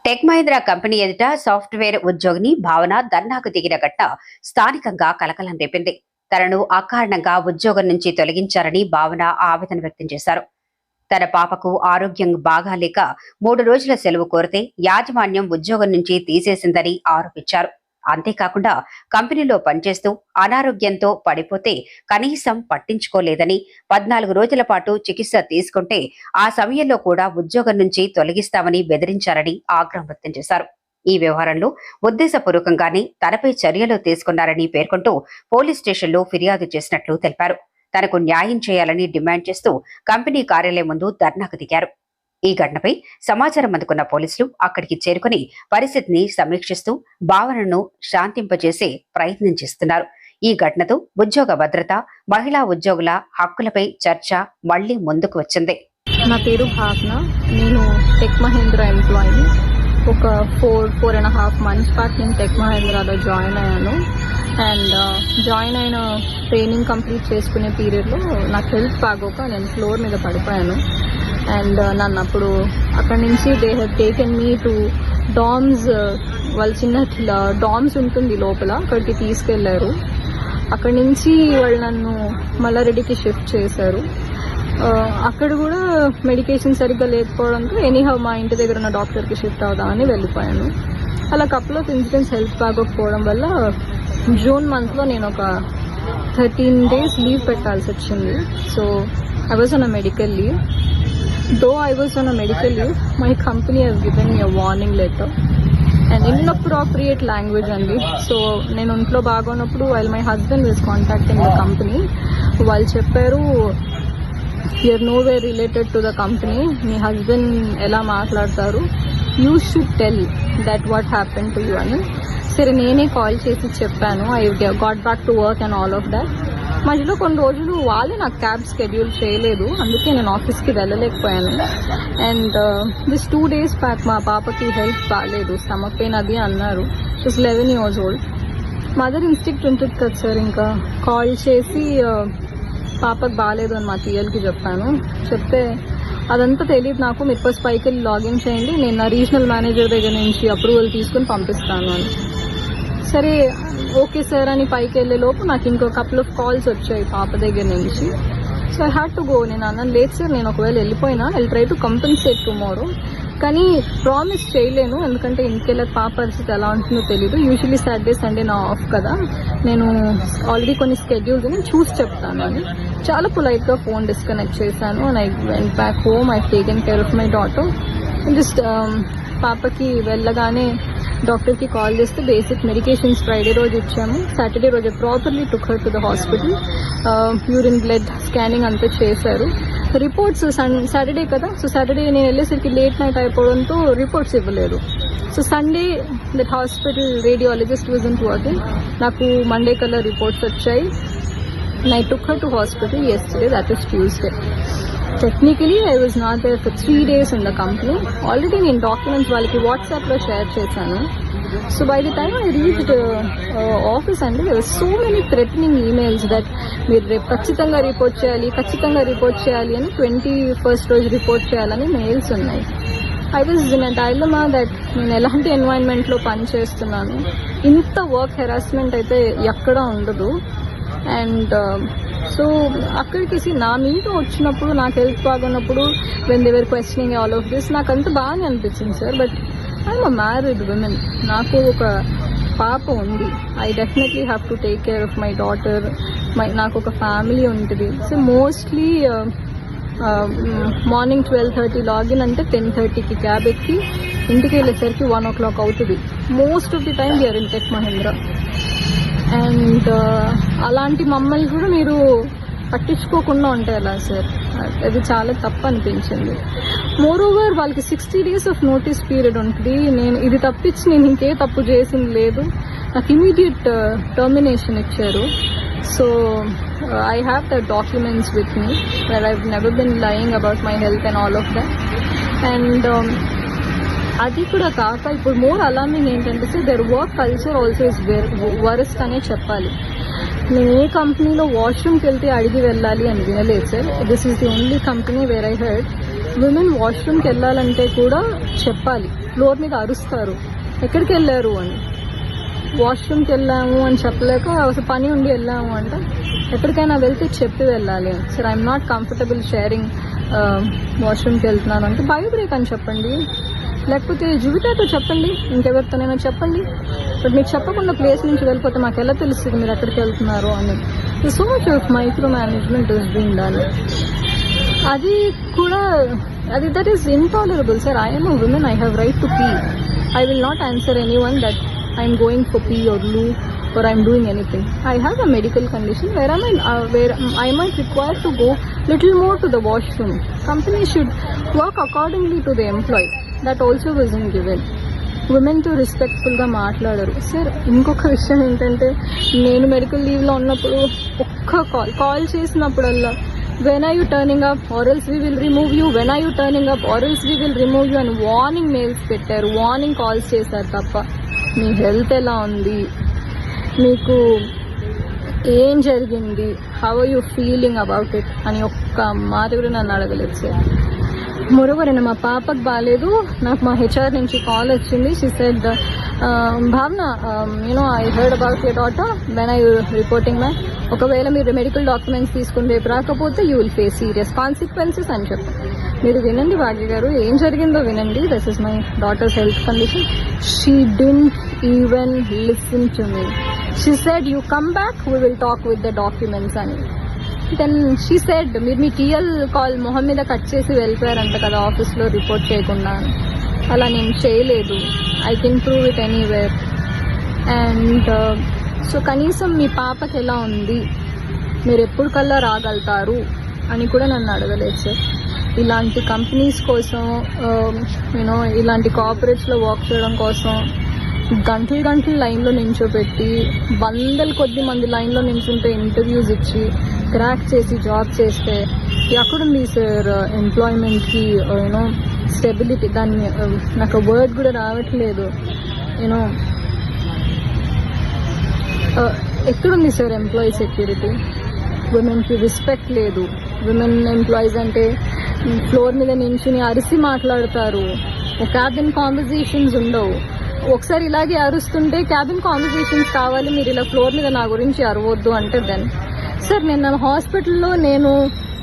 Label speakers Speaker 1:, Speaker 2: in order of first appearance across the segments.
Speaker 1: Tech Mahindra company ఎదుట software ఉద్యోగిని భావన ధర్నాకు దిగిన ఘటన స్థానికంగా కలకలం రేపింది. తనను అకారణంగా ఉద్యోగం నుంచి తొలగించారని భావన ఆవేదన వ్యక్తం చేశారు. తన పాపకు ఆరోగ్యం బాగాలేక 3 రోజుల సెలవు కోరితే యాజమాన్యం ఉద్యోగం నుంచి తీసేసిందని ఆరోపించారు. అంతేకాకుండా కంపెనీలో పనిచేస్తూ అనారోగ్యంతో పడిపోతే కనీసం పట్టించుకోలేదని, 14 రోజుల పాటు చికిత్స తీసుకుంటే ఆ సమయంలో కూడా ఉద్యోగం నుంచి తొలగిస్తామని బెదిరించారని ఆగ్రహం వ్యక్తం చేశారు. ఈ వ్యవహారంలో ఉద్దేశపూర్వకంగానే తనపై చర్యలు తీసుకున్నారని పేర్కొంటూ పోలీస్ స్టేషన్లో ఫిర్యాదు చేసినట్లు తెలిపారు. తనకు న్యాయం చేయాలని డిమాండ్ చేస్తూ కంపెనీ కార్యాలయం ముందు ధర్నాకు దిగారు. ఈ ఘటనపై సమాచారం అందుకున్న పోలీసులు అక్కడికి చేరుకుని పరిస్థితిని సమీక్షిస్తూ భావనను శాంతింపజేసే ప్రయత్నం చేస్తున్నారు. ఈ ఘటనతో ఉద్యోగ భద్రత, మహిళా ఉద్యోగుల హక్కులపై చర్చ మళ్లీ ముందుకు వచ్చింది.
Speaker 2: నా పేరు భావన. నేను టెక్ మహీంద్రా ఎంప్లాయీ. ఒక 4.5 months బ్యాక్ నేను టెక్ మహీంద్రాలో జాయిన్ అయ్యాను. అండ్ జాయిన్ అయిన ట్రైనింగ్ కంప్లీట్ చేసుకునే పీరియడ్లో నాకు హెల్త్ బాగోక నేను ఫ్లోర్ మీద పడిపోయాను. అండ్ నన్ను అప్పుడు అక్కడి నుంచి they have taken me to DOMS. వాళ్ళ చిన్న డామ్స్ ఉంటుంది లోపల, అక్కడికి తీసుకెళ్లారు. అక్కడి నుంచి వాళ్ళు నన్ను మల్లారెడ్డికి షిఫ్ట్ చేశారు. అక్కడ కూడా మెడికేషన్ సరిగ్గా లేకపోవడంతో ఎనీహౌ మా ఇంటి దగ్గర ఉన్న డాక్టర్కి షిఫ్ట్ అవుదామని వెళ్ళిపోయాను. అలా కపుల్ ఆఫ్ ఇన్సిడెంట్స్ హెల్త్ బాగోకపోవడం వల్ల జూన్ మంత్లో నేను ఒక 13 days లీవ్ పెట్టాల్సి వచ్చింది. So I was on a medical leave. Though I was on a medical leave, my company has given me a warning letter and inappropriate language only. So నేను ఇంట్లో బాగున్నప్పుడు while my husband was contacting the company, వాళ్ళు చెప్పారు you're nowhere related to the company. Me husband ఎలా మాట్లాడతారు, you should tell that what happened to you అని. సరే నేనే కాల్ చేసి చెప్పాను. I got back to work and all of that. మధ్యలో కొన్ని రోజులు వాళ్ళే నాకు క్యాబ్ షెడ్యూల్ చేయలేదు, అందుకే నేను ఆఫీస్కి వెళ్ళలేకపోయాను. అండ్ దిస్ 2 days బ్యాక్ మా పాపకి హెల్త్ బాగాలేదు, స్టమక్ పెయిన్ అది అన్నారు. She's 11 years old. Mother instinct ఉంటుంది కదా సార్, ఇంకా కాల్ చేసి పాపకు బాగాలేదు అని మా టీఎల్కి చెప్పాను. చెప్తే అదంతా తెలియదు నాకు, మీరు ఫస్ట్ పైకి వెళ్ళి లాగిన్ చేయండి, నేను నా రీజనల్ మేనేజర్ దగ్గర నుంచి అప్రూవల్ తీసుకుని పంపిస్తాను అని. సరే ఓకే సార్ అని పైకి వెళ్ళే లోపు నాకు ఇంకో కపుల్ ఆఫ్ కాల్స్ వచ్చాయి పాప దగ్గర నుంచి. So I had to go. నేను అన్నాను లేదు సార్, నేను ఒకవేళ వెళ్ళిపోయినా I try to compensate tomorrow, కానీ ప్రామిస్ చేయలేను ఎందుకంటే ఇంటికెళ్ళే పాప పరిస్థితి ఎలా ఉంటుందో తెలియదు. యూజువలీ సాటర్డే సండే నా ఆఫ్ కదా, నేను ఆల్రెడీ కొన్ని స్కెడ్యూల్స్ నేను చూసి చెప్తాను అని చాలా పొలైట్గా ఫోన్ డిస్కనెక్ట్ చేశాను. And I went back home. I taken care of my daughter. Just పాపకి వెళ్ళగానే డాక్టర్కి కాల్ చేస్తే బేసిక్ మెడికేషన్స్ ఫ్రైడే రోజు ఇచ్చాము. సాటర్డే రోజు properly took her to the hospital. Urine blood scanning అంతా చేశారు. రిపోర్ట్స్ సాటర్డే కదా, సో సాటర్డే నేను వెళ్ళేసరికి లేట్ నైట్ అయిపోవడంతో రిపోర్ట్స్ ఇవ్వలేదు. So Sunday that hospital radiologist wasn't working. నాకు మండే కల్లా రిపోర్ట్స్ వచ్చాయి. I took her to hospital yesterday, that is Tuesday. Technically, I was not there for 3 days in the company. Already నేను documents వాళ్ళకి వాట్సాప్లో share చేశాను. So by the time I reached office అండి, there were so many threatening emails that మీరు రేపు ఖచ్చితంగా report చేయాలి అని 21st రోజు రిపోర్ట్ చేయాలని మెయిల్స్ ఉన్నాయి. I was in a dilemma that నేను ఎలాంటి ఎన్వైరన్మెంట్లో పని చేస్తున్నాను, ఇంత వర్క్ హెరాస్మెంట్ అయితే ఎక్కడా ఉండదు. అండ్ సో అక్కడికి నా మీద వచ్చినప్పుడు నాకు హెల్త్ బాగున్నప్పుడు when they were questioning all of this నాకు అంత బాగానే అనిపించింది sir. But I'm a married women, నాకు ఒక పాప ఉంది. I definitely have to take care of my daughter. నాకు ఒక ఫ్యామిలీ ఉంటుంది. సో మోస్ట్లీ మార్నింగ్ 12:30 లాగిన్ అంటే 10:30కి క్యాబ్ ఎక్కి ఇంటికి వెళ్ళేసరికి 1 o'clock అవుతుంది. Most of the time we are in Tech Mahindra. And అలాంటి మమ్మల్ని కూడా మీరు పట్టించుకోకుండా ఉంటే ఎలా సార్, అది చాలా తప్పు అనిపించింది. మోరోవర్ వాళ్ళకి 60 days ఆఫ్ నోటీస్ పీరియడ్ ఉంటుంది. నేను ఇది తప్పించి నేను ఇంకే తప్పు చేసింది లేదు. నాకు ఇమీడియట్ టర్మినేషన్ ఇచ్చారు. So I have the documents with me where I've never been lying about my health and all of that. And అది కూడా కాక ఇప్పుడు మోర్ అలార్మింగ్ ఏంటంటే sir, their work culture also is worst అనే చెప్పాలి. నేను ఏ కంపెనీలో వాష్రూమ్కి వెళ్తే అడిగి వెళ్ళాలి అని వినలేదు sir. This is the only company where I heard women వాష్రూమ్కి వెళ్ళాలంటే కూడా చెప్పాలి. ఫ్లోర్ మీద అరుస్తారు, ఎక్కడికి వెళ్ళారు అని. వాష్రూమ్కి వెళ్ళాము అని చెప్పలేక అసలు పని ఉండి వెళ్ళాము అంటే ఎప్పటికైనా వెళ్తే చెప్పి వెళ్ళాలి. Sir I'm not comfortable sharing, వాష్రూమ్కి వెళ్తున్నాను అంటే బయో బ్రేక్ అని చెప్పండి, లేకపోతే జువిటాతో చెప్పండి, ఇంకెవరితోనైనా చెప్పండి. బట్ మీరు చెప్పకుండా ప్లేస్ నుంచి వెళ్ళిపోతే మాకు ఎలా తెలుస్తుంది మీరు ఎక్కడికి వెళ్తున్నారు అని. So much of micro management is being done. అది కూడా అది that is intolerable sir. I M a women, I have right to P. I will not answer anyone that I am going for pee or loo or I am doing anything. I have a medical condition where I might require to go little more to the washroom. Company should work accordingly to the employee. That also wasn't given. Women to respectful గా మాట్లాడరు sir. ఇంకొక విషయం ఏంటంటే నేను medical లీవ్లో ఉన్నప్పుడు ఒక్క call చేసినప్పుడల్లా when are you turning up or else we will remove you, when are you turning up or else we will remove you అని వార్నింగ్ మెయిల్స్ పెట్టారు, వార్నింగ్ కాల్స్ చేశారు తప్ప మీ హెల్త్ ఎలా ఉంది, మీకు ఏం జరిగింది, how are you feeling about it అని ఒక్క మాట కూడా నన్ను అడగలేదు సార్. మరోవర్ మా పాపకు బాగాలేదు, నాకు మా హెచ్ఆర్ నుంచి కాల్ వచ్చింది. షీ సెడ్ భావన I heard about your daughter, when I reporting ma'am, ఒకవేళ మీరు మెడికల్ డాక్యుమెంట్స్ తీసుకుని రేపు రాకపోతే you will face serious consequences అని చెప్పారు. మీరు వినండి భాగ్య గారు, ఏం జరిగిందో వినండి. This is my daughters health condition. She didn't even listen to me. She said you come back, we will talk with the documents అని. దెన్ షీ సెడ్ మీరు మీ టీఎల్ కాల్ మొహం మీద కట్ చేసి వెళ్ళిపోయారంట కదా ఆఫీస్లో రిపోర్ట్ చేయకుండా. అలా నేను చేయలేదు, I can prove it anywhere. And so కనీసం మీ పాపకి ఎలా ఉంది, మీరు ఎప్పుడు కల్లా రాగలుగుతారు అని కూడా నన్ను అడగలేదు సార్. ఇలాంటి కంపెనీస్ కోసం ఇలాంటి కార్పొరేట్స్లో వర్క్ చేయడం కోసం గంటలు లైన్లో నించోపెట్టి వందల కొద్ది మంది లైన్లో నించుంటే ఇంటర్వ్యూస్ ఇచ్చి క్రాక్ చేసి జాబ్ చేస్తే ఎక్కడుంది సార్ ఎంప్లాయ్మెంట్కి స్టెబిలిటీ? దాన్ని నాకు వర్డ్ కూడా రావట్లేదు. ఎక్కడుంది సార్ ఎంప్లాయీ సెక్యూరిటీ? విమెన్కి రెస్పెక్ట్ లేదు. విమెన్ ఎంప్లాయీస్ అంటే ఫ్లోర్ మీద నించుని అరిసి మాట్లాడతారు, క్యాబిన్ కాన్వర్జేషన్స్ ఉండవు. ఒకసారి ఇలాగే అరుస్తుంటే క్యాబిన్ కాన్వర్జేషన్స్ కావాలి, మీరు ఇలా ఫ్లోర్ మీద నా గురించి అరవద్దు అంటే దెన్ సార్ నేను హాస్పిటల్లో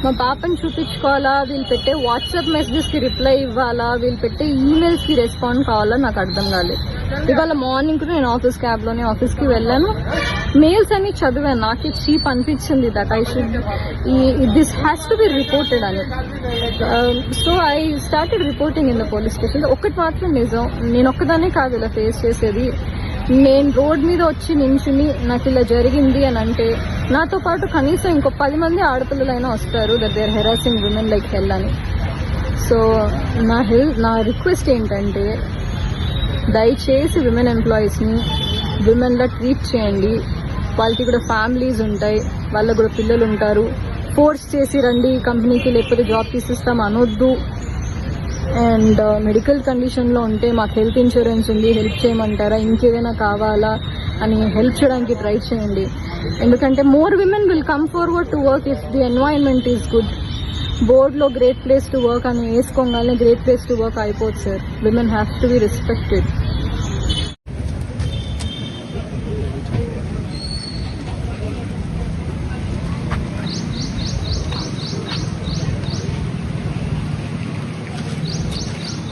Speaker 2: మా పాపని చూపించుకోవాలా, వీళ్ళు పెట్టే వాట్సాప్ మెసేజెస్కి రిప్లై ఇవ్వాలా, వీళ్ళు పెట్టే ఈమెయిల్స్కి రెస్పాండ్ కావాలా, నాకు అర్థం కాలేదు. ఇవాళ మార్నింగ్ కూడా నేను ఆఫీస్ క్యాబ్లోనే ఆఫీస్కి వెళ్ళాను, మెయిల్స్ అన్ని చదివాను. నాకు చీప్ అనిపించింది that I should this has to be reported అని. So I started reporting in the police station. ఒకటి మాత్రం నిజం, నేను ఒక్కదానే కాదు ఇలా ఫేస్ చేసేది. నేను రోడ్ మీద వచ్చి నించుని నాకు ఇలా జరిగింది అని అంటే నాతో పాటు కనీసం ఇంకో 10 మంది ఆడపిల్లలైనా వస్తారు that they are harassing women like hell అని. సో నా రిక్వెస్ట్ ఏంటంటే దయచేసి విమెన్ ఎంప్లాయీస్ని విమెన్లా ట్రీట్ చేయండి. వాళ్ళకి కూడా ఫ్యామిలీస్ ఉంటాయి, వాళ్ళకు కూడా పిల్లలు ఉంటారు. ఫోర్స్ చేసి రండి కంపెనీకి లేకపోతే జాబ్ తీసిస్తాం అనొద్దు. అండ్ మెడికల్ కండిషన్లో ఉంటే మాకు హెల్త్ ఇన్సూరెన్స్ ఉంది, హెల్ప్ చేయమంటారా, ఇంకేదైనా కావాలా అని హెల్ప్ చేయడానికి ట్రై చేయండి. ఎందుకంటే more women will come forward to work if the environment is good. బోర్డ్లో గ్రేట్ ప్లేస్ టు వర్క్ అని వేసుకోగానే గ్రేట్ ప్లేస్ టు వర్క్ అయిపోతుంది sir. Women have to be respected.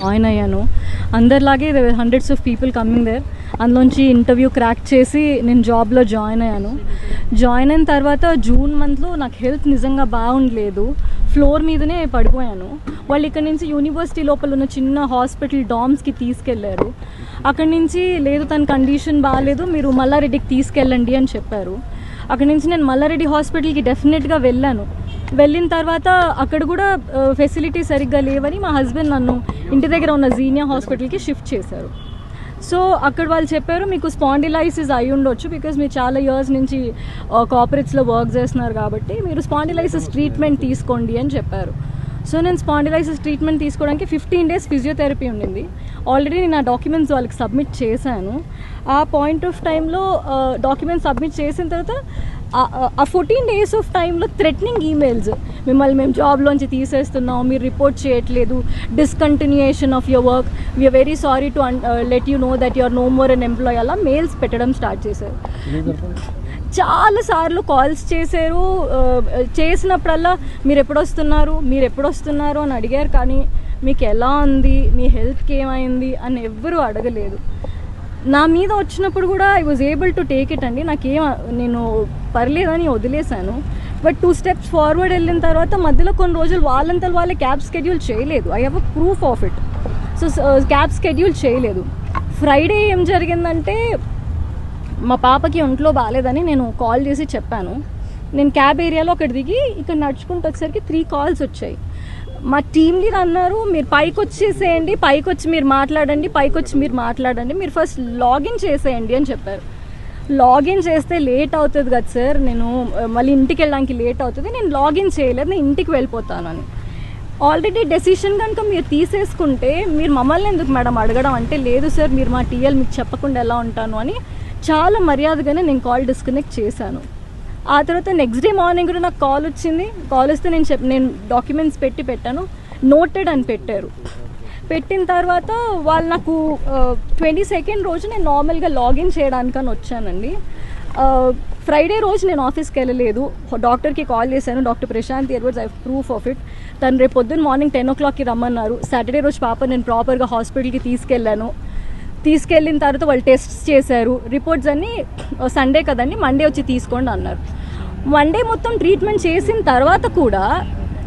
Speaker 3: Join అయ్యాను. అందరిలాగే hundreds of people coming there. అందులోంచి interview crack చేసి నేను జాబ్లో జాయిన్ అయ్యాను. జాయిన్ అయిన తర్వాత జూన్ మంత్లో నాకు హెల్త్ నిజంగా బాగుండలేదు, ఫ్లోర్ మీదనే పడిపోయాను. వాళ్ళు ఇక్కడ నుంచి యూనివర్సిటీ లోపల ఉన్న చిన్న హాస్పిటల్ డామ్స్కి తీసుకెళ్లారు. అక్కడి నుంచి లేదు తన కండిషన్ బాగాలేదు, మీరు మల్లారెడ్డికి తీసుకెళ్ళండి అని చెప్పారు. అక్కడి నుంచి నేను మల్లారెడ్డి హాస్పిటల్కి డెఫినెట్గా వెళ్ళాను. వెళ్ళిన తర్వాత అక్కడ కూడా ఫెసిలిటీ సరిగ్గా లేవని మా హస్బెండ్ నన్ను ఇంటి దగ్గర ఉన్న జీనియా హాస్పిటల్కి షిఫ్ట్ చేశారు. సో అక్కడ వాళ్ళు చెప్పారు మీకు స్పాండిలైసిస్ అయి ఉండొచ్చు, బికాజ్ మీరు చాలా ఇయర్స్ నుంచి కార్పొరేట్స్లో వర్క్ చేస్తున్నారు కాబట్టి మీరు స్పాండిలైసిస్ ట్రీట్మెంట్ తీసుకోండి అని చెప్పారు. సో నేను స్పాండిలైసిస్ ట్రీట్మెంట్ తీసుకోవడానికి 15 days ఫిజియోథెరపీ ఉండింది. ఆల్రెడీ నేను ఆ డాక్యుమెంట్స్ వాళ్ళకి సబ్మిట్ చేశాను. ఆ పాయింట్ ఆఫ్ టైంలో డాక్యుమెంట్స్ సబ్మిట్ చేసిన తర్వాత ఆ 14 days ఆఫ్ టైంలో థ్రెటనింగ్ ఈమెయిల్స్, మిమ్మల్ని మేము జాబ్లోంచి తీసేస్తున్నాం, మీరు రిపోర్ట్ చేయట్లేదు, discontinuation of your work, we are very sorry to let you know that you are no more an employee, అలా మెయిల్స్ పెట్టడం స్టార్ట్ చేశారు. చాలాసార్లు కాల్స్ చేశారు. చేసినప్పుడల్లా మీరు ఎప్పుడొస్తున్నారు అని అడిగారు, కానీ మీకు ఎలా ఉంది, మీ హెల్త్కి ఏమైంది అని ఎవ్వరూ అడగలేదు. నా మీద వచ్చినప్పుడు కూడా I was able to take it అండి. నేను పర్లేదని వదిలేశాను. బట్ 2 steps ఫార్వర్డ్ వెళ్ళిన తర్వాత మధ్యలో కొన్ని రోజులు వాళ్ళే క్యాబ్ షెడ్యూల్ చేయలేదు. I have a proof of it. So cab schedule చేయలేదు. ఫ్రైడే ఏం జరిగిందంటే, మా పాపకి ఒంట్లో బాగాలేదని నేను కాల్ చేసి చెప్పాను. నేను క్యాబ్ ఏరియాలో అక్కడ దిగి ఇక్కడ నడుచుకుంటూ వచ్చేసరికి 3 calls వచ్చాయి. మా టీమ్ లీడర్ అన్నారు, మీరు పైకి వచ్చేసేయండి, పైకి మీరు మాట్లాడండి, మీరు ఫస్ట్ లాగిన్ చేసేయండి అని చెప్పారు. లాగిన్ చేస్తే లేట్ అవుతుంది కదా సార్, నేను మళ్ళీ ఇంటికి వెళ్ళడానికి లేట్ అవుతుంది, నేను లాగిన్ చేయలేదు, నేను ఇంటికి వెళ్ళిపోతాను అని. ఆల్రెడీ డెసిషన్ కనుక మీరు తీసేసుకుంటే మీరు మమ్మల్ని ఎందుకు మేడం అడగడం అంటే, లేదు సార్ మీరు మా టీఎల్, మీకు చెప్పకుండా ఎలా ఉంటాను అని చాలా మర్యాదగానే నేను కాల్ డిస్కనెక్ట్ చేశాను. ఆ తర్వాత నెక్స్ట్ డే మార్నింగ్ కూడా నాకు కాల్ వచ్చింది. కాల్ వస్తే నేను డాక్యుమెంట్స్ పెట్టాను, నోటెడ్ అని పెట్టారు. పెట్టిన తర్వాత వాళ్ళు నాకు 22nd రోజు నేను నార్మల్గా లాగిన్ చేయడానికని వచ్చానండి. ఫ్రైడే రోజు నేను ఆఫీస్కి వెళ్ళలేదు. డాక్టర్కి కాల్ చేశాను, doctor Prashant Edwards, I have proof of it. తను రేపు పొద్దున్న మార్నింగ్ 10 o'clockకి రమ్మన్నారు. సాటర్డే రోజు పాప నేను ప్రాపర్గా హాస్పిటల్కి తీసుకెళ్ళిన తర్వాత వాళ్ళు టెస్ట్స్ చేశారు. రిపోర్ట్స్ అన్నీ సండే కదండి, మండే వచ్చి తీసుకోండి అన్నారు. మండే మొత్తం ట్రీట్మెంట్ చేసిన తర్వాత కూడా,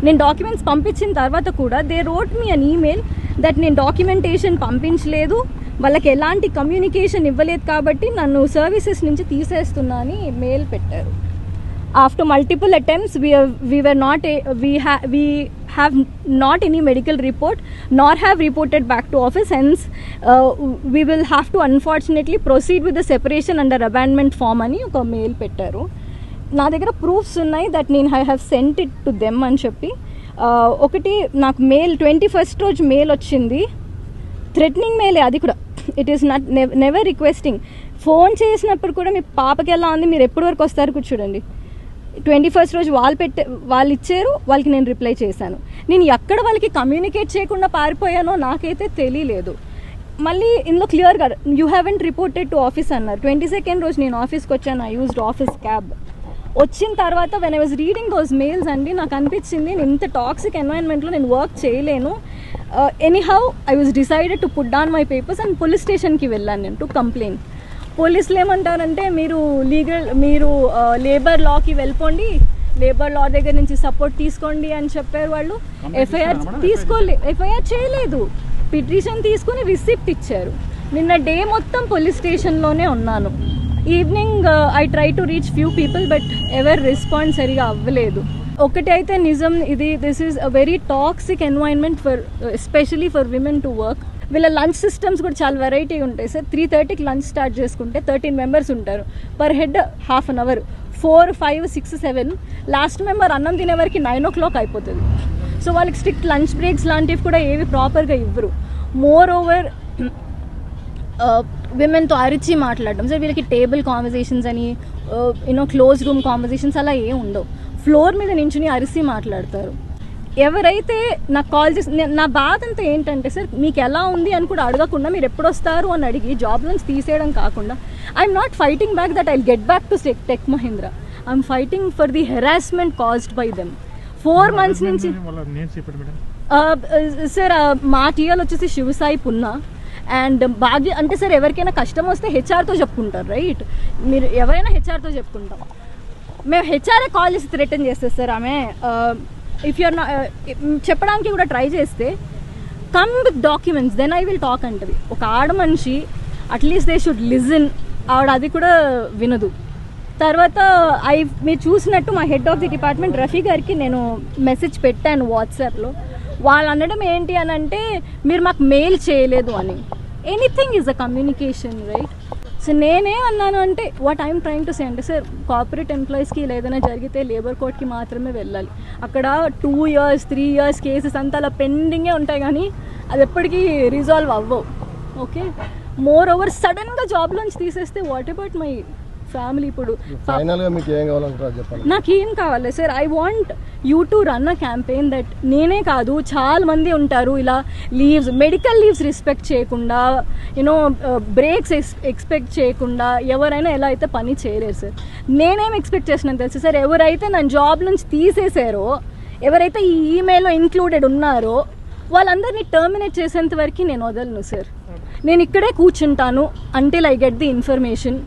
Speaker 3: నేను డాక్యుమెంట్స్ పంపించిన తర్వాత కూడా they wrote me an email that నేను డాక్యుమెంటేషన్ పంపించలేదు, వాళ్ళకి ఎలాంటి కమ్యూనికేషన్ ఇవ్వలేదు కాబట్టి నన్ను సర్వీసెస్ నుంచి తీసేస్తున్నా అని మెయిల్ పెట్టారు. After multiple attempts we have not any medical report nor have reported back to office, hence we will have to unfortunately proceed with the separation under abandonment form అని ఒక mail పెట్టారు. నా దగ్గర proofs ఉన్నాయి that నేను I have sent it to them అని చెప్పి. ఒకటి నాకు మెయిల్ 21st రోజు మెయిల్ వచ్చింది, థ్రెటనింగ్ మెయిలే అది కూడా. It is not never requesting. Phone చేసినప్పుడు కూడా మీ పాపకి ఎలా ఉంది, మీరు ఎప్పటి వరకు వస్తారు కూర్చోండి. 21st రోజు వాళ్ళు ఇచ్చారు, వాళ్ళకి నేను రిప్లై చేశాను. నేను ఎక్కడ వాళ్ళకి కమ్యూనికేట్ చేయకుండా పారిపోయానో నాకైతే తెలియలేదు. మళ్ళీ ఇందులో క్లియర్గా you haven't reported to office అన్నారు. 22nd రోజు నేను ఆఫీస్కి వచ్చాను. I used office cab. వచ్చిన తర్వాత when I was reading those mails అండి, నాకు అనిపించింది నేను ఇంత టాక్సిక్ ఎన్వైరన్మెంట్లో నేను వర్క్ చేయలేను. Anyhow I was decided to put down my papers and police స్టేషన్కి వెళ్ళాను నేను టు కంప్లైంట్. పోలీసులు ఏమంటారంటే, మీరు లేబర్ లాకి వెళ్ళిపోండి, లేబర్ లా దగ్గర నుంచి సపోర్ట్ తీసుకోండి అని చెప్పారు. వాళ్ళు ఎఫ్ఐఆర్ చేయలేదు, పిటిషన్ తీసుకుని రిసిప్ట్ ఇచ్చారు. నిన్న డే మొత్తం పోలీస్ స్టేషన్లోనే ఉన్నాను. Evening I try to reach few people but ever respond సరిగా అవ్వలేదు. ఒకటి అయితే నిజం, this is a very toxic environment especially for women to work. వీళ్ళ లంచ్ సిస్టమ్స్ కూడా చాలా వెరైటీ ఉంటాయి సార్. 3:30కి లంచ్ స్టార్ట్ చేసుకుంటే 13 members ఉంటారు. Per head ½ an hour, 4, 5, 6, 7. Last member అన్నం తినే వరకు 9 o'clock అయిపోతుంది. సో వాళ్ళకి స్ట్రిక్ట్ లంచ్ బ్రేక్స్ లాంటివి కూడా ఏవి ప్రాపర్గా ఇవ్వరు. మోర్ ఓవర్ విమెన్తో అరిచి మాట్లాడడం సార్. వీళ్ళకి టేబుల్ కాన్వర్జేషన్స్ అని క్లోజ్ రూమ్ కాన్వర్జేషన్స్ అలా ఏం ఉండవు. ఫ్లోర్ మీద నించుని అరిసి మాట్లాడతారు. ఎవరైతే నాకు కాల్ చేసి, నా బాధ అంతా ఏంటంటే సార్, మీకు ఎలా ఉంది అని కూడా అడగకుండా మీరు ఎప్పుడు వస్తారు అని అడిగి జాబ్ నుంచి తీసేయడం కాకుండా, I'm not fighting back that I get back to tech Mahindra. I'm fighting for the harassment caused by them. 4 months నుంచి సార్ మా టీఎల్ వచ్చేసి శివసాయి పున్నా అండ్ భాగ్య. అంటే సార్ ఎవరికైనా కష్టం వస్తే హెచ్ఆర్తో చెప్పుకుంటారు, రైట్? మీరు ఎవరైనా హెచ్ఆర్తో చెప్పుకుంటాం. మేము హెచ్ఆర్ఏ కాల్ చేసి థ్రెటన్ చేస్తారు సార్. ఆమె ఇఫ్ యూఆర్ చెప్పడానికి కూడా ట్రై చేస్తే, come with documents then I will talk అంటది. ఒక ఆడ మనిషి అట్లీస్ట్ దే షుడ్ లిజన్. ఆవిడ అది కూడా వినదు. తర్వాత మీరు చూసినట్టు మా head of the department Rafi గారికి నేను మెసేజ్ పెట్టాను వాట్సాప్లో. వాళ్ళు అనడం ఏంటి అని అంటే, మీరు మాకు మెయిల్ చేయలేదు అని. Anything is a communication, right? So నేనే అన్నాను అంటే, what I'm trying to say అంటే, సార్ కార్పొరేట్ ఎంప్లాయీస్కి ఏదైనా జరిగితే లేబర్ కోర్ట్కి మాత్రమే వెళ్ళాలి. అక్కడ 2 years 3 years కేసెస్ అంతా అలా పెండింగే ఉంటాయి, కానీ అది ఎప్పటికీ రిజాల్వ్ అవ్వవు. ఓకే, మోర్ ఓవర్ సడన్గా జాబ్లోంచి తీసేస్తే వాట్ అబౌట్ మై ఫ్యామిలీ ఇప్పుడు
Speaker 4: ఫైనల్గా మీకు ఏం కావాలంటారు చెప్పండి.
Speaker 3: నాకేం కావాలి sir, I want you to run a campaign that నేనే కాదు చాలా మంది ఉంటారు ఇలా లీవ్స్, మెడికల్ లీవ్స్ రెస్పెక్ట్ చేయకుండా, యూనో బ్రేక్స్ ఎక్స్పెక్ట్ చేయకుండా ఎవరైనా ఎలా అయితే పని చేయలేరు సార్. నేనేం ఎక్స్పెక్ట్ చేసినాను తెలుసు సార్, ఎవరైతే నన్ను జాబ్ నుంచి తీసేసారో, ఎవరైతే ఈ ఈమెయిల్లో ఇంక్లూడెడ్ ఉన్నారో వాళ్ళందరినీ టర్మినేట్ చేసేంత వరకు నేను వదలను సార్. నేను ఇక్కడే కూర్చుంటాను until I get the information.